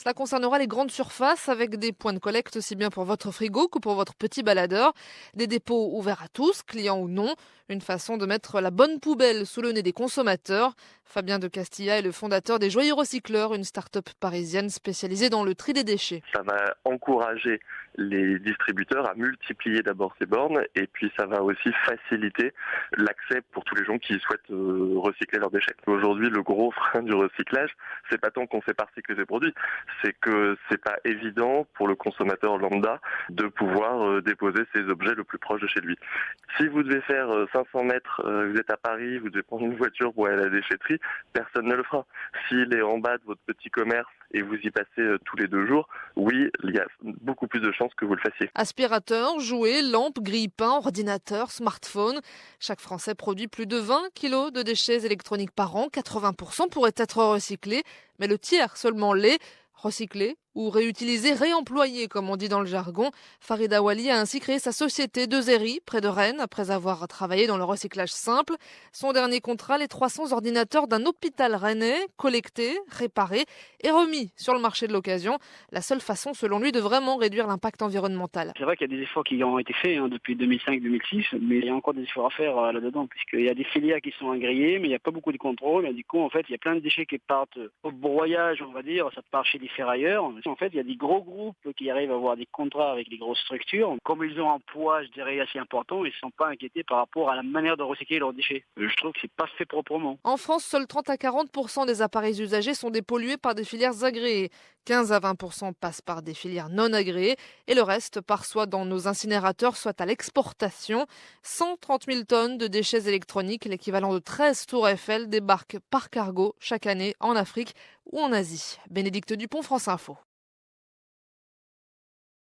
Cela concernera les grandes surfaces avec des points de collecte aussi bien pour votre frigo que pour votre petit baladeur. Des dépôts ouverts à tous, clients ou non. Une façon de mettre la bonne poubelle sous le nez des consommateurs. Fabien de Castilla est le fondateur des Joyeux Recycleurs, une start-up parisienne spécialisée dans le tri des déchets. Ça va encourager les distributeurs à multiplier d'abord ces bornes et puis ça va aussi faciliter l'accès pour tous les gens qui souhaitent recycler leurs déchets. Aujourd'hui, le gros frein du recyclage, c'est pas tant qu'on sait pas recycler ses produits, c'est que c'est pas évident pour le consommateur lambda de pouvoir déposer ses objets le plus proche de chez lui. Si vous devez faire 500 mètres, vous êtes à Paris, vous devez prendre une voiture pour aller à la déchetterie, personne ne le fera. S'il est en bas de votre petit commerce et vous y passez tous les 2 jours, oui, il y a beaucoup plus de chances que vous le fassiez. Aspirateurs, jouets, lampes, grille-pains, ordinateurs, smartphones. Chaque Français produit plus de 20 kilos de déchets électroniques par an. 80% pourraient être recyclés, mais le tiers seulement l'est. Recycler ou réutiliser, réemployer, comme on dit dans le jargon. Farida Wali a ainsi créé sa société de Zéry, près de Rennes, après avoir travaillé dans le recyclage simple. Son dernier contrat, les 300 ordinateurs d'un hôpital rennais, collectés, réparés et remis sur le marché de l'occasion. La seule façon, selon lui, de vraiment réduire l'impact environnemental. C'est vrai qu'il y a des efforts qui ont été faits depuis 2005-2006, mais il y a encore des efforts à faire là-dedans, puisqu'il y a des filières qui sont agréées, mais il n'y a pas beaucoup de contrôle. Et du coup, en fait, il y a plein de déchets qui partent au broyage, on va dire, ça part chez les ferrailleurs. En fait, il y a des gros groupes qui arrivent à avoir des contrats avec les grosses structures. Comme ils ont un poids, je dirais, assez important, ils ne sont pas inquiétés par rapport à la manière de recycler leurs déchets. Je trouve que c'est pas fait proprement. En France, seuls 30 à 40% des appareils usagés sont dépollués par des filières agréées. 15 à 20% passent par des filières non agréées et le reste part soit dans nos incinérateurs, soit à l'exportation. 130 000 tonnes de déchets électroniques, l'équivalent de 13 tours Eiffel, débarquent par cargo chaque année en Afrique ou en Asie. Bénédicte Dupont, France Info.